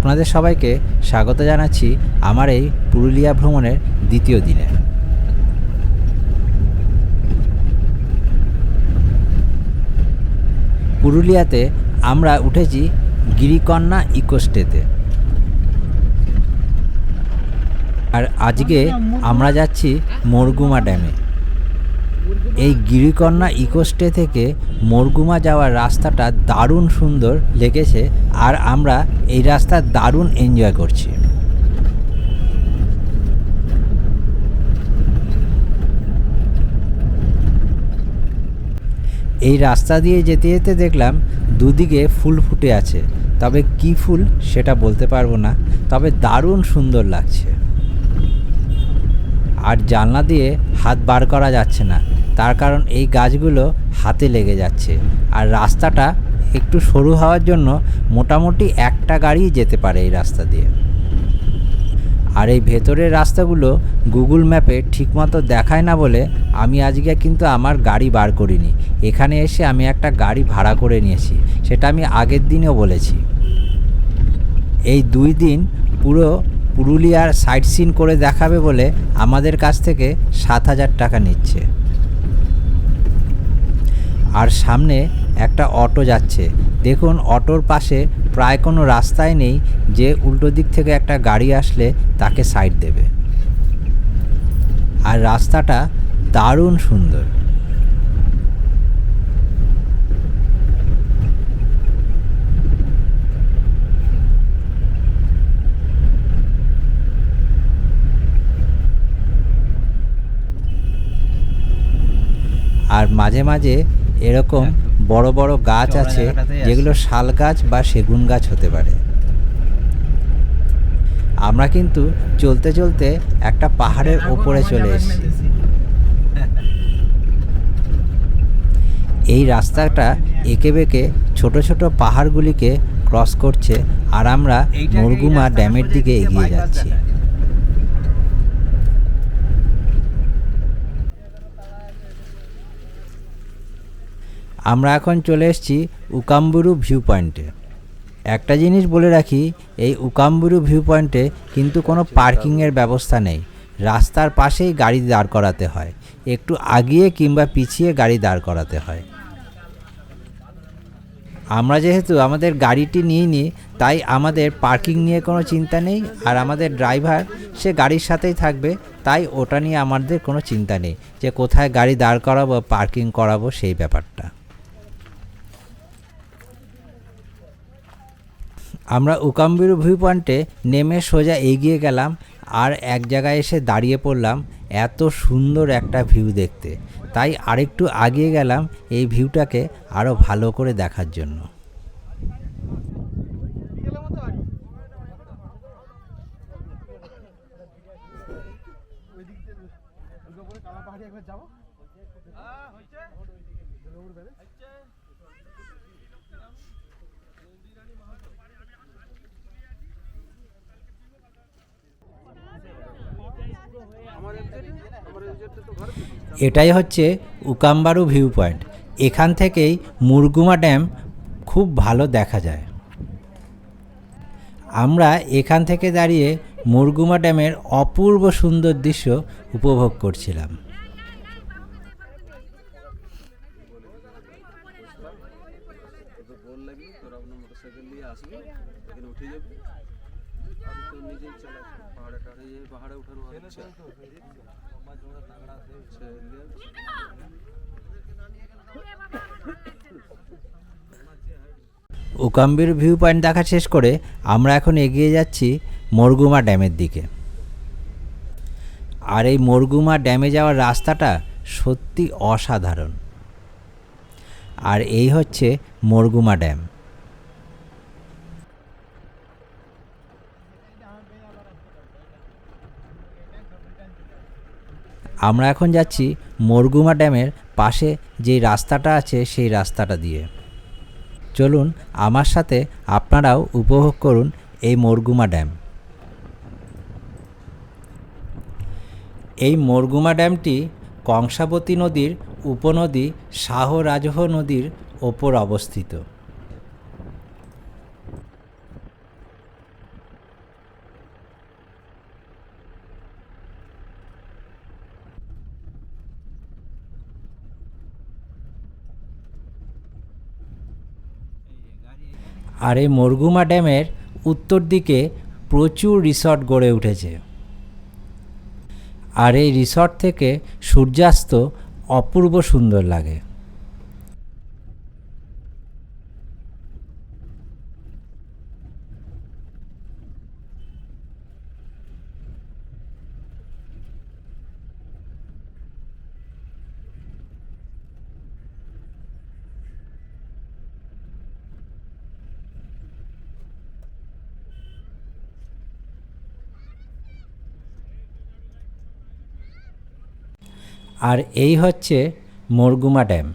আপনাদের সবাইকে স্বাগত জানাচ্ছি আমার এই পুরুলিয়া ভ্রমণের দ্বিতীয় দিনে। পুরুলিয়াতে আমরা উঠেছি গিরিকন্যা ইকোস্টেতে, আর আজকে আমরা যাচ্ছি মরগুমা ড্যামে। এই গিরিকন্যা ইকোস্টে থেকে মরগুমা যাওয়ার রাস্তাটা দারুণ সুন্দর লেগেছে, আর আমরা এই রাস্তা দারুণ এনজয় করছি। এই রাস্তা দিয়ে যেতে যেতে দেখলাম দুদিকে ফুল ফুটে আছে, তবে কি ফুল সেটা বলতে পারবো না, তবে দারুণ সুন্দর লাগছে। আর জানলা দিয়ে হাত বার করা যাচ্ছে না, তার কারণ এই গাছগুলো হাতে লেগে যাচ্ছে। আর রাস্তাটা একটু সরু হওয়ার জন্য মোটামুটি একটা গাড়ি যেতে পারে এই রাস্তা দিয়ে। আর এই ভেতরের রাস্তাগুলো গুগল ম্যাপে ঠিকমতো দেখায় না বলে আমি আজকে কিন্তু আমার গাড়ি বার করিনি। এখানে এসে আমি একটা গাড়ি ভাড়া করে নিয়েছি, সেটা আমি আগের দিনেও বলেছি। এই 2 দিন পুরো পুরুলিয়ার সাইট সিন করে দেখাবে বলে আমাদের কাছ থেকে 7,000 টাকা নিচ্ছে। আর সামনে একটা অটো যাচ্ছে, দেখুন অটোর পাশে প্রায় কোনো রাস্তাই নেই যে উল্টো দিক থেকে একটা গাড়ি আসলে তাকে সাইড দেবে। আর রাস্তাটা দারুণ সুন্দর। আর মাঝে মাঝে এরকম বড় বড় গাছ আছে যেগুলো শাল গাছ বা সেগুন গাছ হতে পারে। আমরা কিন্তু চলতে চলতে একটা পাহাড়ের ওপরে চলে এসেছি। এই রাস্তাটা এঁকে বেঁকে ছোট ছোট পাহাড়গুলিকে ক্রস করছে, আর আমরা মরগুমা ড্যামের দিকে এগিয়ে যাচ্ছি। আমরা এখন চলে এসেছি উকাম্বুরু ভিউ পয়েন্টে। একটা জিনিস বলে রাখি, এই উকাম্বুরু ভিউ পয়েন্টে কিন্তু কোনো পার্কিংয়ের ব্যবস্থা নেই। রাস্তার পাশেই গাড়ি দাঁড় করাতে হয়, একটু আগিয়ে কিংবা পিছিয়ে গাড়ি দাঁড় করাতে হয়। আমরা যেহেতু আমাদের গাড়িটি নিয়ে নিই, তাই আমাদের পার্কিং নিয়ে কোনো চিন্তা নেই। আর আমাদের ড্রাইভার সে গাড়ির সাথেই থাকবে, তাই ওটা নিয়ে আমাদের কোনো চিন্তা নেই যে কোথায় গাড়ি দাঁড় করাবো, পার্কিং করাবো, সেই ব্যাপারটা। আমরা উকাম্বুরু ভিউ পয়েন্টে নেমে সোজা এগিয়ে গেলাম, আর এক জায়গায় এসে দাঁড়িয়ে পড়লাম এত সুন্দর একটা ভিউ দেখতে। তাই আরেকটু আগিয়ে গেলাম এই ভিউটাকে আরও ভালো করে দেখার জন্য। এটাই হচ্ছে উকাম্বুরু ভিউ পয়েন্ট। এখান থেকেই মরগুমা ড্যাম খুব ভালো দেখা যায়। আমরা এখান থেকে দাঁড়িয়ে মরগুমা ড্যামের অপূর্ব সুন্দর দৃশ্য উপভোগ করছিলাম। উকাম্বুরু ভিউ পয়েন্ট দেখা শেষ করে আমরা এখন এগিয়ে যাচ্ছি মরগুমা ড্যামের দিকে। আর এই মরগুমা ড্যামে যাওয়ার রাস্তাটা সত্যি অসাধারণ। আর এই হচ্ছে মরগুমা ড্যাম। আমরা এখন যাচ্ছি মরগুমা ড্যামের পাশে যেই রাস্তাটা আছে সেই রাস্তাটা দিয়ে। চলুন আমার সাথে আপনারাও উপভোগ করুন এই মরগুমা ড্যাম। এই মরগুমা ড্যামটি কংসাবতী নদীর উপনদী শাহরাজহ নদীর ওপর অবস্থিত। আর এই মরগুমা ড্যামের উত্তর দিকে প্রচুর রিসর্ট গড়ে উঠেছে। আর এই রিসর্ট থেকে সূর্যাস্ত অপূর্ব সুন্দর লাগে। আর এই হচ্ছে মরগুমা ড্যাম।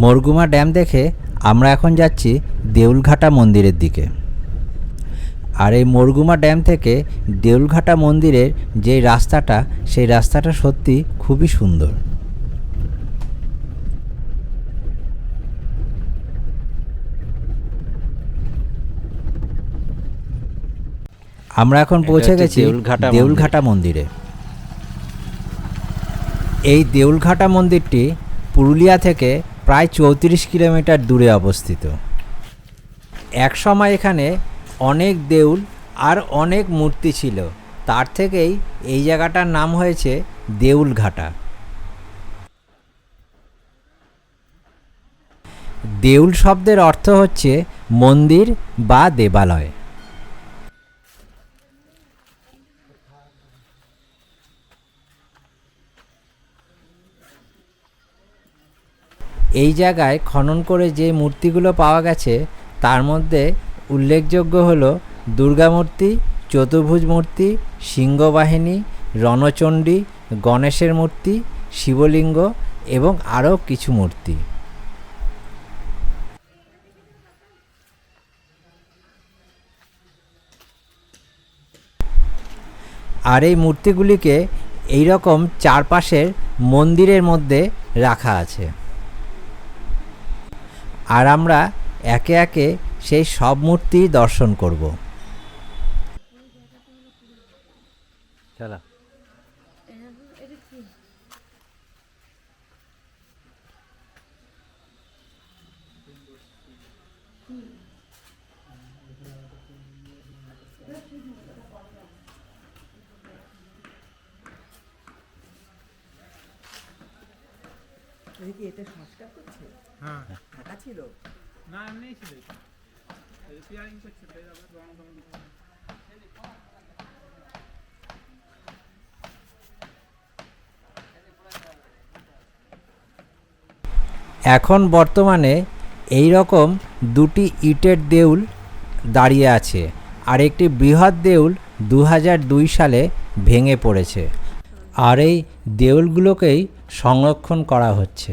মরগুমা ড্যাম দেখে আমরা এখন যাচ্ছি দেউলঘাটা মন্দিরের দিকে। আর এই মরগুমা ড্যাম থেকে দেউলঘাটা মন্দিরের যে রাস্তাটা, সেই রাস্তাটা সত্যি খুবই সুন্দর। আমরা এখন পৌঁছে গেছি দেউলঘাটা মন্দিরে। এই দেউলঘাটা মন্দিরটি পুরুলিয়া থেকে প্রায় 34 কিলোমিটার দূরে অবস্থিত। একসময় এখানে অনেক দেউল আর অনেক মূর্তি ছিল, তার থেকেই এই জায়গাটার নাম হয়েছে দেউলঘাটা। দেউল শব্দের অর্থ হচ্ছে মন্দির বা দেবালয়। এই জায়গায় খনন করে যে মূর্তিগুলো পাওয়া গেছে তার মধ্যে উল্লেখযোগ্য হল দুর্গা মূর্তি, চতুর্ভুজ মূর্তি, সিংহবাহিনী, রণচণ্ডী, গণেশের মূর্তি, শিবলিঙ্গ এবং আরও কিছু মূর্তি। আর এই মূর্তিগুলিকে এইরকম চারপাশের মন্দিরের মধ্যে রাখা আছে। আর আমরা একে একে সেই সব মূর্তি দর্শন করব। চলো। এটা সংস্কার করছে? হ্যাঁ, ঢাকা ছিল না, এমনি ছিল। রিপেয়ারিং করছে, তাই আবার রং রং। এখন বর্তমানে এই রকম দুটি ইটের দেউল দাঁড়িয়ে আছে, আর একটি বৃহৎ দেউল 2002 সালে ভেঙে পড়েছে। আর এই দেউলগুলোকেই সংরক্ষণ করা হচ্ছে।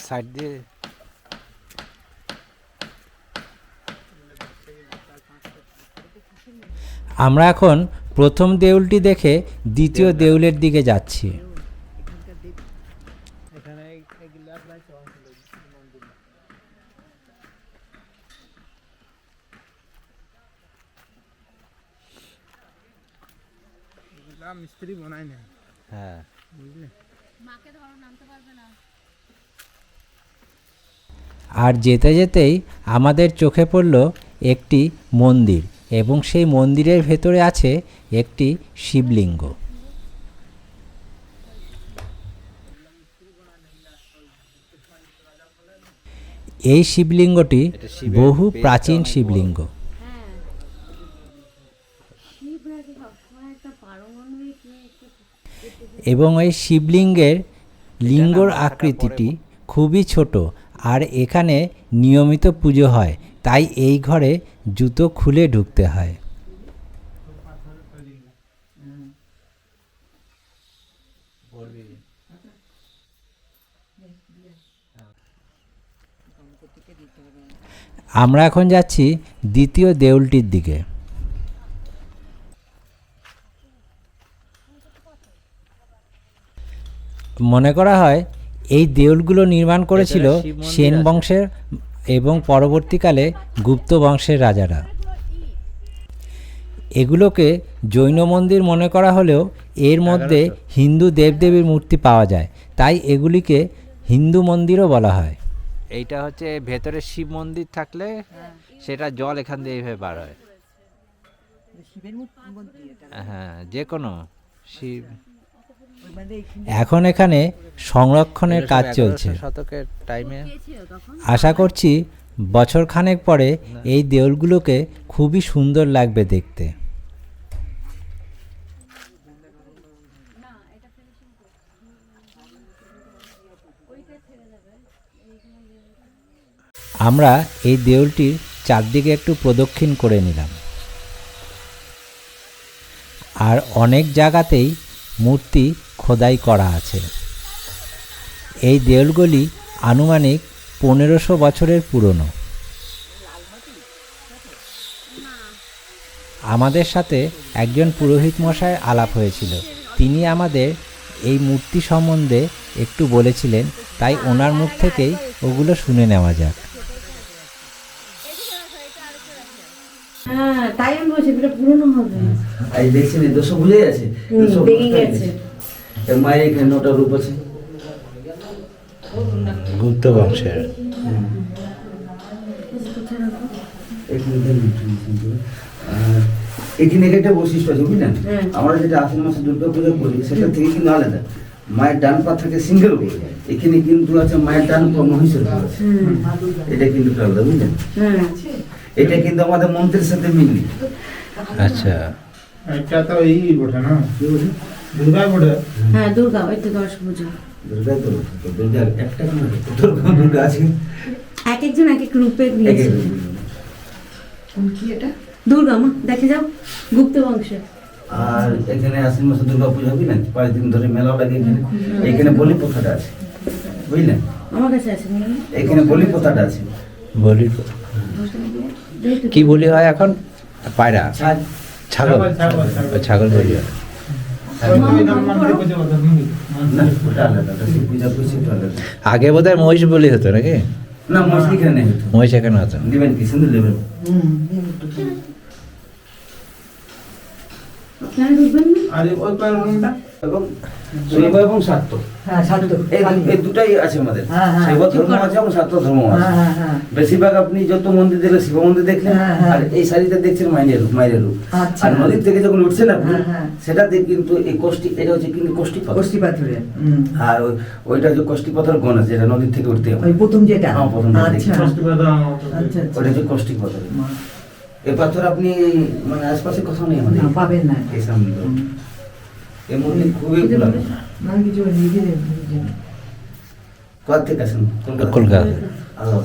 সাইড দিয়ে আমরা এখন প্রথম দেউলটি দেখে দ্বিতীয় দেউলের দিকে যাচ্ছি। মিস্ত্রি বানায় না। হ্যাঁ, আর যেতে যেতেই আমাদের চোখে পড়ল একটি মন্দির, এবং সেই মন্দিরের ভেতরে আছে একটি শিবলিঙ্গ। এই শিবলিঙ্গটি বহু প্রাচীন শিবলিঙ্গ, এবং এই শিবলিঙ্গের লিঙ্গর আকৃতিটি খুবই ছোট, আর এখানে নিয়মিত পুজো হয়, তাই এই ঘরে জুতো খুলে ঢুকতে হয়। আমরা এখন যাচ্ছি দ্বিতীয় দেউলটির দিকে। মনে করা হয় এই দেউলগুলো নির্মাণ করেছিল সেন বংশের এবং পরবর্তীকালে গুপ্ত বংশের রাজারা। এগুলোকে জৈন মন্দির মনে করা হলেও এর মধ্যে হিন্দু দেবদেবীর মূর্তি পাওয়া যায়, তাই এগুলিকে হিন্দু মন্দিরও বলা হয়। এইটা হচ্ছে ভেতরে শিব মন্দির থাকলে সেটা জল এখান দিয়ে এইভাবে বার হয়। শিবের মূর্তি এটা। হ্যাঁ, যে কোনো শিব। মানে এখন এখানে সংরক্ষণের কাজ চলছে। শতকের টাইমে আশা করছি বছর খানেক পরে এই দেউলগুলোকে খুবই সুন্দর লাগবে দেখতে। আমরা এই দেউলটির চারদিকে একটু প্রদক্ষিণ করে নিলাম। আর অনেক জায়গাতেই মূর্তি খোদাই করা আছে। এই দেউলগুলি আনুমানিক 1500 বছরের পুরনো। আমাদের সাথে একজন পুরোহিত মশাইয়ের আলাপ হয়েছিল। তিনি আমাদের এই মূর্তি সম্বন্ধে একটু বলেছিলেন, তাই ওনার মুখ থেকেই ওগুলো শুনে নেওয়া যাক। হ্যাঁ, তাই আমি বলছি এটা পুরনো হবে। এই দেখছেন এই দোষ বুঝে গেছে, ভেঙে গেছে। এর মায়ের এখানে 9টা রূপ আছে। গুপ্ত বংশের এখানে একটা বৈশিষ্ট্য আছে বুঝলেন, আমরা যেটা আশ্বিন মাসে দুর্গা পূজা করি সেটা থেকে কিন্তু আলাদা। মায়ের ডান পা থাকে সিংহের উপর, এখানে কিন্তু আছে মায়ের ডান পা মহিষের উপর আছে। এটা কিন্তু আলাদা বুঝলেন। এটা কিন্তু আমাদের মন্ত্রের সাথে মিল। আচ্ছা, এটা তো এই বটে না, দুর্গা বটে। হ্যাঁ, দুর্গা, ওই তো 10 পূজা। দুর্গা তো দুর্গা একটা না, দুর্গা আছে এক একজন এক এক রূপে দিয়েছে। কোন কি এটা? দুর্গা মা, দেখে যাও, গুপ্ত বংশের। আর এখানে আশ্বিন মাসে দুর্গা পূজা বুঝলেন, 5 দিন ধরে মেলাও লাগে এখানে। এখানে বলি প্রথাটা আছে বুঝলেন, আমার কাছে আছে না? এখানে বলি প্রথাটা আছে। বলি কি বলি হয় এখন? পায়রা, ছাগ- ছাগল, ছাগল বলি হয়। না, ওটা আলাদা, ওটা শিব পূজা করছি ওটা আলাদা। আগে বোধহয় মহিষ বলি হতো নাকি? না, মসলি এখানে নেই হতো। মহিষ এখানে হতো। নেবেন কি সুন্দর নেবেন। কেন ঢুকবেন না? আর ওই কয়ের রুমটা এবং শৈব এবং শাক্ত হ্যাঁ, শান্ত। এই দুটাই আছে আমাদের। হ্যাঁ, হ্যাঁ। শৈব ধর্ম আছে এবং শাক্ত ধর্ম আছে। হ্যাঁ, হ্যাঁ, হ্যাঁ। বেশিরভাগ আপনি যত মন্দির দেখলেন শিব মন্দির দেখলেন, হ্যাঁ, হ্যাঁ। আর এই শাড়িটা দেখছেন মায়ের রূপ। আচ্ছা। আর নদীর থেকে যখন উঠছেন আপনি, হ্যাঁ, হ্যাঁ। সেটাতে কিন্তু এই কোষ্ঠী, এটা হচ্ছে কিন্তু কোষ্ঠী পাথর। কষ্টি পাথরে। আর ওইটা যে কোষ্ঠী পাথর গণ আছে, যেটা নদীর থেকে উঠতে হবে। ওই প্রথম যেটা। হ্যাঁ, প্রথম যেটা আচ্ছা। দেখি। আচ্ছা, আচ্ছা। ওটা হচ্ছে কোষ্ঠী পাথর। এই পাথর আপনি মানে আশপাশে কোথাও নেই আমাদের। না, পাবেন না। এই সামনে এই মন্দির খুবই পুরানো। মানে কিছু নিজেদের কোথা থেকে আসেন? কলকাতা।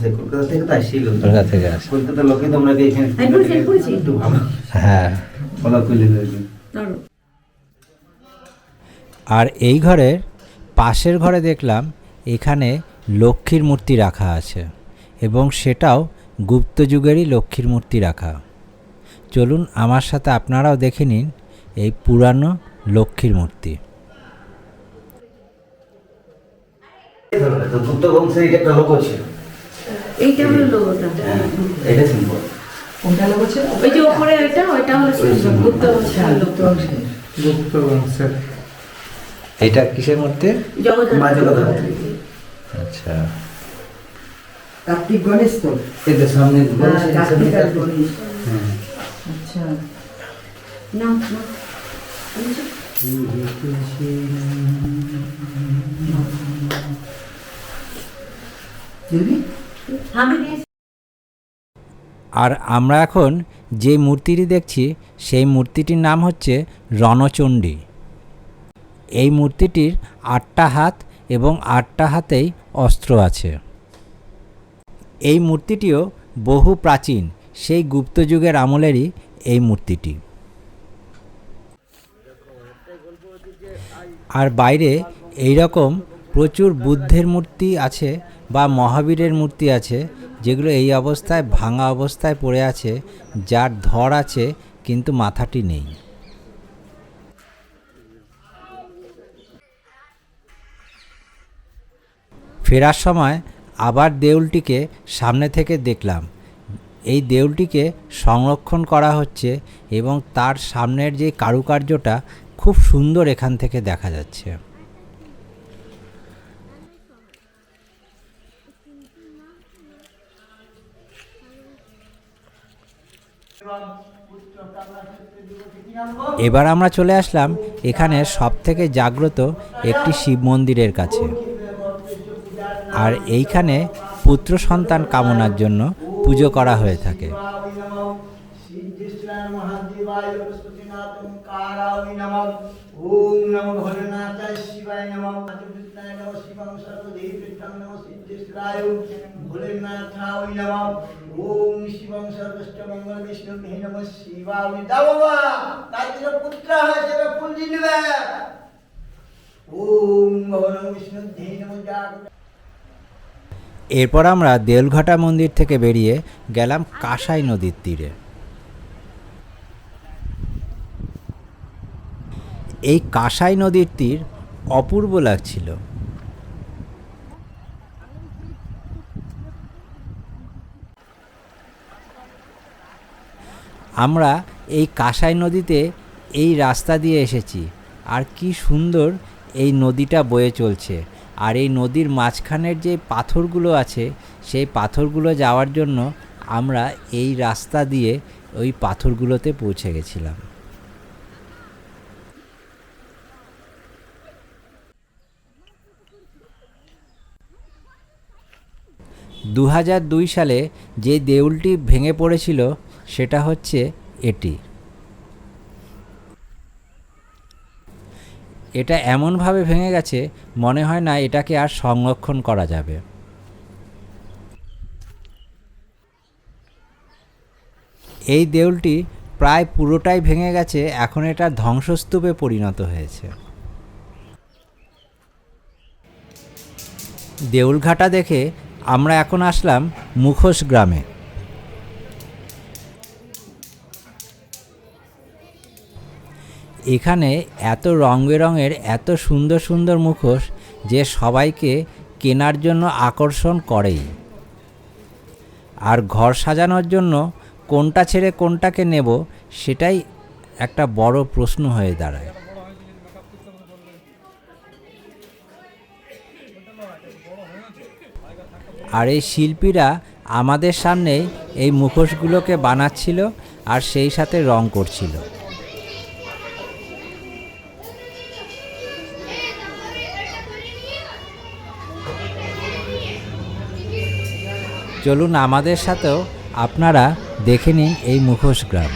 সেই কলকাতা থেকে তো আসছিল। কলকাতা থেকে আসে। কলকাতার লোকে তোমরা এখানে এই পড়েছি। একটু ভালো হ্যাঁ। ভালো করলে ধরো। আর এই ঘরের পাশের ঘরে দেখলাম এখানে লক্ষ্মীর মূর্তি রাখা আছে, এবং সেটাও গুপ্ত যুগেরই লক্ষ্মীর মূর্তি রাখা। চলুন আমার সাথে আপনারাও দেখে নিন এই পুরানো লক্ষ্মীর মূর্তি। গুপ্ত বংশের এটা একটা লোক ছিল। এইটা হলো লোগোটা। এটা সিম্বল। কোনটা লাগছে? ওই যে উপরে ওইটা হলো গুপ্ত বংশের লোগো। গুপ্ত বংশের। এটা কিসের মূর্তি? মা জগদ্ধাত্রী। আচ্ছা, কার্তিক গণেশ তো। এদের সামনে হ্যাঁ, কার্তিক আর গণেশ। হ্যাঁ। আচ্ছা। না, না। দিদি? আমি দিয়েছি। আর আমরা এখন যে মূর্তিটি দেখছি সেই মূর্তিটির নাম হচ্ছে রণচণ্ডী। এই মূর্তিটির 8টা হাত এবং 8টা হাতেই অস্ত্র আছে। এই মূর্তিটিও বহু প্রাচীন, সেই গুপ্ত যুগের আমলেরই এই মূর্তিটি। আর বাইরে এই রকম প্রচুর বুদ্ধের মূর্তি আছে বা মহাবীরের মূর্তি আছে, যেগুলো এই অবস্থায় ভাঙা অবস্থায় পড়ে আছে, যার ধর আছে কিন্তু মাথাটি নেই। ফেরার সময় আবার দেউলটিকে সামনে থেকে দেখলাম। এই দেউলটিকে সংরক্ষণ করা হচ্ছে এবং তার সামনের যে কারুকার্যটা খুব সুন্দর এখান থেকে দেখা যাচ্ছে। এবার আমরা চলে আসলাম এখানে সবথেকে জাগ্রত একটি শিব মন্দিরের কাছে। আর এইখানে পুত্র সন্তান কামনার জন্য পুজো করা হয়ে থাকে। এরপর আমরা দেউলঘাটা মন্দির থেকে বেরিয়ে গেলাম কাঁসাই নদীর তীরে। এই কাঁসাই নদীর তীর অপূর্ব লাগছিল। আমরা এই কাঁসাই নদীতে এই রাস্তা দিয়ে এসেছি, আর কি সুন্দর এই নদীটা বয়ে চলছে। আর এই নদীর মাঝখানের যে পাথরগুলো আছে, সেই পাথরগুলো যাওয়ার জন্য আমরা এই রাস্তা দিয়ে ওই পাথরগুলোতে পৌঁছে গেছিলাম। 2002 সালে যে দেউলটি ভেঙে পড়েছিল সেটা হচ্ছে এটি। এটা এমনভাবে ভেঙে গেছে মনে হয় না এটাকে আর সংরক্ষণ করা যাবে। এই দেউলটি প্রায় পুরোটাই ভেঙে গেছে, এখন এটা ধ্বংসস্তূপে পরিণত হয়েছে। দেউলঘাটা দেখে আমরা এখন আসলাম মুখোশ গ্রামে। এখানে এত রং বেরঙের এত সুন্দর সুন্দর মুখোশ যে সবাইকে কেনার জন্য আকর্ষণ করেই। আর ঘর সাজানোর জন্য কোনটা ছেড়ে কোনটাকে নেব সেটাই একটা বড় প্রশ্ন হয়ে দাঁড়ায়। আর এই শিল্পীরা আমাদের সামনেই এই মুখোশগুলোকে বানাচ্ছিল আর সেই সাথে রং করছিল। চলুন আমাদের সাথেও আপনারা দেখে নিন এই মুখোশ গ্রাম।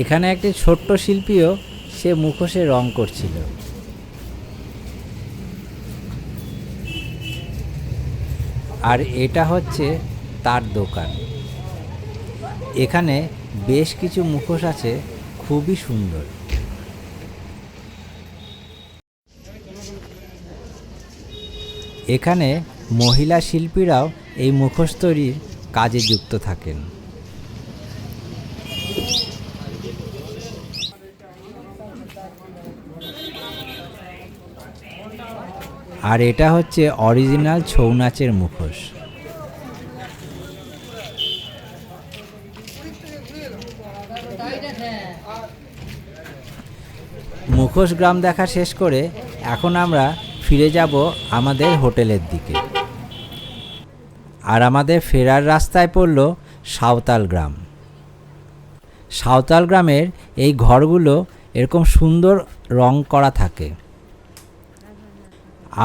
এখানে একটি ছোট্ট শিল্পীও সে মুখোশে রং করছিল। আর এটা হচ্ছে তার দোকান। এখানে বেশ কিছু মুখোশ আছে, খুবই সুন্দর। এখানে মহিলা শিল্পীরাও এই মুখোশ তৈরির কাজে যুক্ত থাকেন। আর এটা হচ্ছে অরিজিনাল ছৌ নাচের মুখোশ। মুখোশ গ্রাম দেখা শেষ করে এখন আমরা ফিরে যাব আমাদের হোটেলের দিকে। আর আমাদের ফেরার রাস্তায় পড়ল সাঁওতাল গ্রাম। সাঁওতাল গ্রামের এই ঘরগুলো এরকম সুন্দর রং করা থাকে।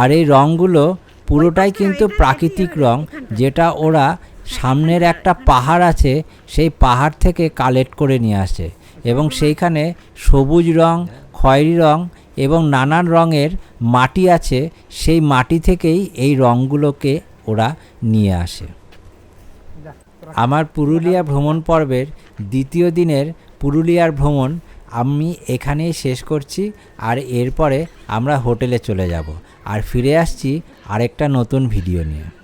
আর এই রঙগুলো পুরোটাই কিন্তু প্রাকৃতিক রং, যেটা ওরা সামনের একটা পাহাড় আছে সেই পাহাড় থেকে কালেক্ট করে নিয়ে আসে, এবং সেইখানে সবুজ রং, খয়েরি রং এবং নানান রঙের মাটি আছে, সেই মাটি থেকেই এই রঙগুলোকে ওরা নিয়ে আসে। আমার পুরুলিয়া ভ্রমণ পর্বের দ্বিতীয় দিনের পুরুলিয়ার ভ্রমণ আমি এখানেই শেষ করছি। আর এরপরে আমরা হোটেলে চলে যাব আর ফিরে আসছি আরেকটা নতুন ভিডিও নিয়ে।